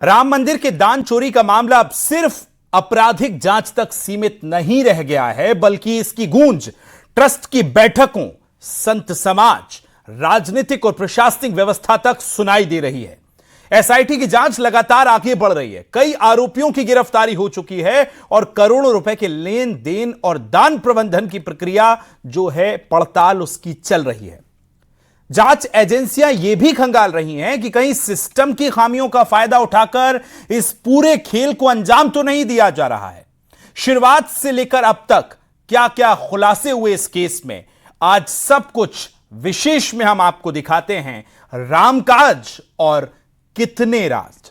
राम मंदिर के दान चोरी का मामला अब सिर्फ आपराधिक जांच तक सीमित नहीं रह गया है, बल्कि इसकी गूंज ट्रस्ट की बैठकों, संत समाज, राजनीतिक और प्रशासनिक व्यवस्था तक सुनाई दे रही है। एसआईटी की जांच लगातार आगे बढ़ रही है। कई आरोपियों की गिरफ्तारी हो चुकी है और करोड़ों रुपए के लेन देन और दान प्रबंधन की प्रक्रिया जो है पड़ताल उसकी चल रही है। जांच एजेंसियां यह भी खंगाल रही हैं कि कहीं सिस्टम की खामियों का फायदा उठाकर इस पूरे खेल को अंजाम तो नहीं दिया जा रहा है। शुरुआत से लेकर अब तक क्या क्या खुलासे हुए इस केस में, आज सब कुछ विशेष में हम आपको दिखाते हैं। रामकाज और कितने राज।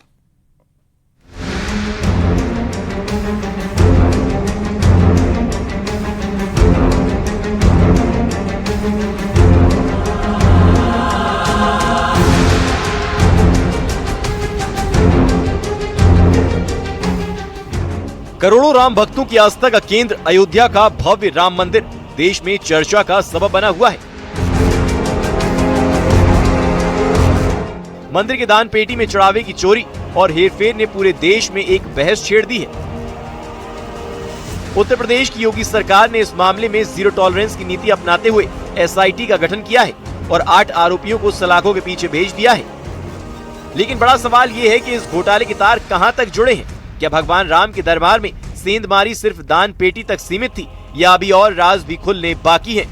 करोड़ों राम भक्तों की आस्था का केंद्र अयोध्या का भव्य राम मंदिर देश में चर्चा का सबब बना हुआ है। मंदिर के दान पेटी में चढ़ावे की चोरी और हेरफेर ने पूरे देश में एक बहस छेड़ दी है। उत्तर प्रदेश की योगी सरकार ने इस मामले में जीरो टॉलरेंस की नीति अपनाते हुए एसआईटी का गठन किया है और 8 आरोपियों को सलाखों के पीछे भेज दिया है। लेकिन बड़ा सवाल ये है कि इस घोटाले के तार कहां तक जुड़े हैं। क्या भगवान राम के दरबार में सेंधमारी सिर्फ दान पेटी तक सीमित थी या अभी और राज भी खुलने बाकी हैं?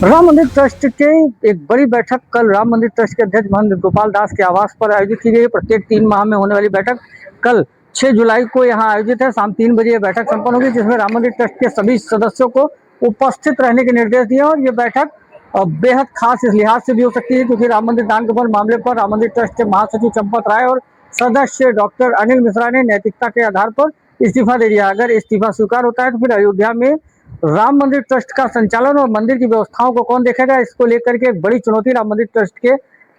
राम मंदिर ट्रस्ट के एक बड़ी बैठक कल राम मंदिर ट्रस्ट के अध्यक्ष महंत गोपाल दास के आवास पर आयोजित की गई। प्रत्येक 3 माह में होने वाली बैठक कल 6 जुलाई को यहां आयोजित है। शाम 3 बजे यह बैठक संपन्न होगी, जिसमें राम मंदिर ट्रस्ट के सभी सदस्यों को उपस्थित रहने के निर्देश दिए। और ये बैठक बेहद खास इस लिहाज से भी हो सकती है क्योंकि राम मंदिर दान गबन मामले पर राम मंदिर ट्रस्ट के महासचिव चंपत राय और सदस्य डॉक्टर अनिल मिश्रा ने नैतिकता के आधार पर इस्तीफा दे दिया। अगर इस्तीफा स्वीकार होता है तो फिर अयोध्या में राम मंदिर ट्रस्ट का संचालन और मंदिर की व्यवस्थाओं को कौन देखेगा, इसको लेकर के एक बड़ी चुनौती राम मंदिर ट्रस्ट के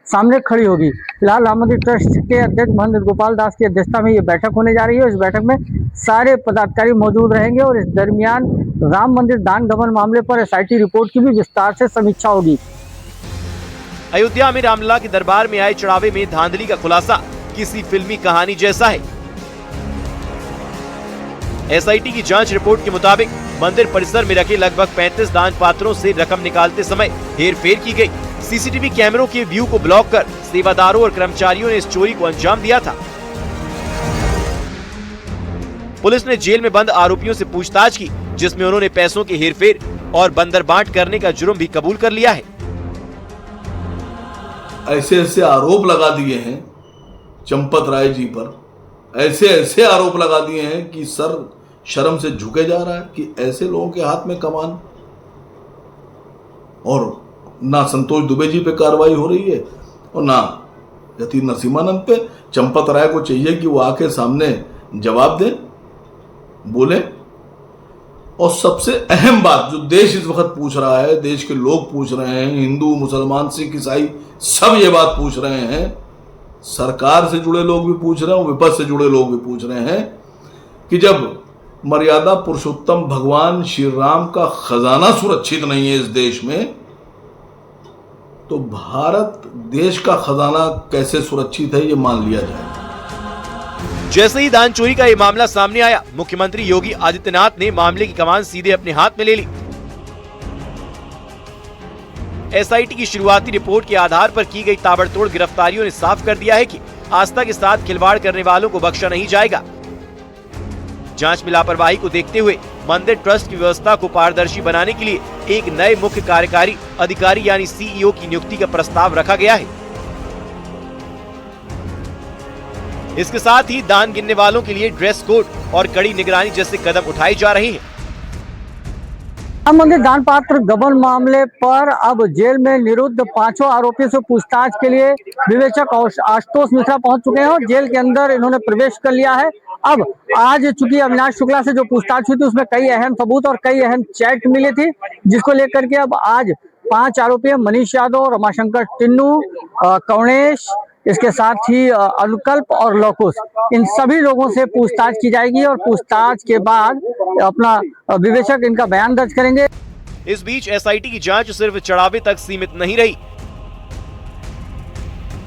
सामने खड़ी होगी। फिलहाल राम मंदिर ट्रस्ट के अध्यक्ष महंत गोपाल दास की अध्यक्षता में ये बैठक होने जा रही है। इस बैठक में सारे पदाधिकारी मौजूद रहेंगे और इस दरमियान राम मंदिर दान गबन मामले पर एसआईटी रिपोर्ट की भी विस्तार से समीक्षा होगी। अयोध्या में रामलला के दरबार में आए चढ़ावे में धांधली का खुलासा किसी फिल्मी कहानी जैसा है। एसआईटी की जांच रिपोर्ट के मुताबिक मंदिर परिसर में रखे लगभग 35 दान पात्रों से रकम निकालते समय हेरफेर की गई। सीसीटीवी कैमरों के व्यू को ब्लॉक कर सेवादारों और कर्मचारियों ने इस चोरी को अंजाम दिया था। पुलिस ने जेल में बंद आरोपियों से पूछताछ की, जिसमें उन्होंने पैसों के हेरफेर और बंदरबांट करने का जुर्म भी कबूल कर लिया है। ऐसे ऐसे आरोप लगा दिए हैं चंपत राय जी पर, ऐसे ऐसे आरोप लगा दिए हैं कि सर शर्म से झुके जा रहा है कि ऐसे लोगों के हाथ में कमान। और ना संतोष दुबे जी पे कार्रवाई हो रही है और ना यति नरसिम्हानंद पे। चंपत राय को चाहिए कि वो आके सामने जवाब दें, बोले। और सबसे अहम बात जो देश इस वक्त पूछ रहा है, देश के लोग पूछ रहे हैं, हिंदू मुसलमान सिख ईसाई सब ये बात पूछ रहे हैं, सरकार से जुड़े लोग भी पूछ रहे हैं, विपक्ष से जुड़े लोग भी पूछ रहे हैं कि जब मर्यादा पुरुषोत्तम भगवान श्री राम का खजाना सुरक्षित नहीं है इस देश में, तो भारत देश का खजाना कैसे सुरक्षित है ये मान लिया जाए। जैसे ही दान चोरी का ये मामला सामने आया, मुख्यमंत्री योगी आदित्यनाथ ने मामले की कमान सीधे अपने हाथ में ले ली। एसआईटी की शुरुआती रिपोर्ट के आधार पर की गई ताबड़तोड़ गिरफ्तारियों ने साफ कर दिया है कि आस्था के साथ खिलवाड़ करने वालों को बख्शा नहीं जाएगा। जांच में लापरवाही को देखते हुए मंदिर ट्रस्ट की व्यवस्था को पारदर्शी बनाने के लिए एक नए मुख्य कार्यकारी अधिकारी यानी सीईओ की नियुक्ति का प्रस्ताव रखा गया है। इसके साथ ही दान गिनने वालों के लिए ड्रेस कोड और कड़ी निगरानी जैसे कदम उठाए जा रहे हैं। राम मंदिर दान पात्र गबन मामले पर अब जेल में निरुद्ध 5 आरोपियों से पूछताछ के लिए विवेचक आशुतोष मिश्रा पहुंच चुके हैं और जेल के अंदर इन्होंने प्रवेश कर लिया है। अब आज चूंकि अविनाश शुक्ला से जो पूछताछ हुई थी उसमें कई अहम सबूत और कई अहम चैट मिली थी, जिसको लेकर के अब आज 5 आरोपी मनीष यादव, रमाशंकर टिन्नू, कौणेश, इसके साथ ही अनुकल्प और लौकुश, इन सभी लोगों से पूछताछ की जाएगी और पूछताछ के बाद अपना विवेचक इनका बयान दर्ज करेंगे। इस बीच एसआईटी की जांच सिर्फ चढ़ावे तक सीमित नहीं रही।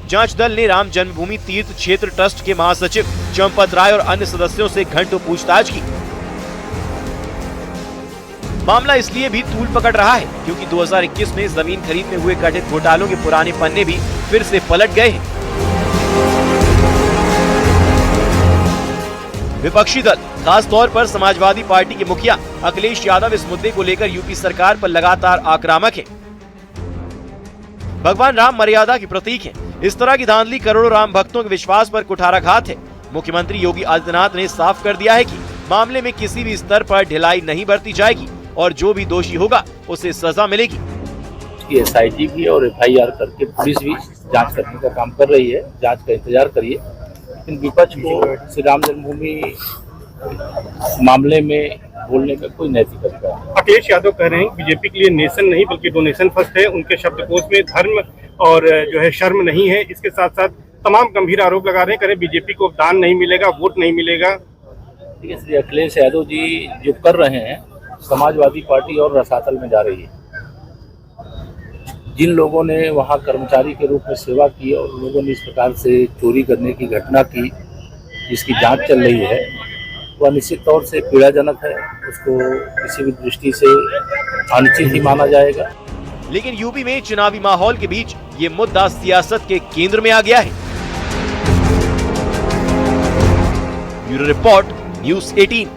जांच दल ने राम जन्मभूमि तीर्थ क्षेत्र ट्रस्ट के महासचिव चंपत राय और अन्य सदस्यों से घंटों पूछताछ की। मामला इसलिए भी तूल पकड़ रहा है क्योंकि 2021 में जमीन खरीद में हुए कथित घोटालों के पुराने पन्ने भी फिर से पलट गए हैं। विपक्षी दल, खास तौर पर समाजवादी पार्टी के मुखिया अखिलेश यादव इस मुद्दे को लेकर यूपी सरकार पर लगातार आक्रामक है। भगवान राम मर्यादा के प्रतीक हैं। इस तरह की धांधली करोड़ों राम भक्तों के विश्वास पर कुठाराघात है। मुख्यमंत्री योगी आदित्यनाथ ने साफ कर दिया है कि मामले में किसी भी स्तर पर ढिलाई नहीं बरती जाएगी और जो भी दोषी होगा उसे सजा मिलेगी। SIT भी और FIR करके पुलिस भी जांच करने का काम कर रही है। जांच का इंतजार करिए। लेकिन विपक्ष को श्री राम जन्मभूमि मामले में बोलने का कोई नैतिक अधिकार नहीं। अखिलेश यादव कह रहे हैं बीजेपी के लिए नेशन नहीं बल्कि डोनेशन फर्स्ट है। उनके शब्दकोश में धर्म और जो है शर्म नहीं है। इसके साथ साथ तमाम गंभीर आरोप लगा रहे हैं, करें बीजेपी को दान नहीं मिलेगा, वोट नहीं मिलेगा। ठीक है, श्री अखिलेश यादव जी जो कर रहे हैं, समाजवादी पार्टी और रसातल में जा रही है। जिन लोगों ने वहाँ कर्मचारी के रूप में सेवा की और लोगों ने इस प्रकार से चोरी करने की घटना की, जिसकी जांच चल रही है, वह निश्चित तौर से पीड़ाजनक है। उसको किसी भी दृष्टि से अनुचित ही माना जाएगा। लेकिन यूपी में चुनावी माहौल के बीच ये मुद्दा सियासत के केंद्र में आ गया है। Bureau report, news 18।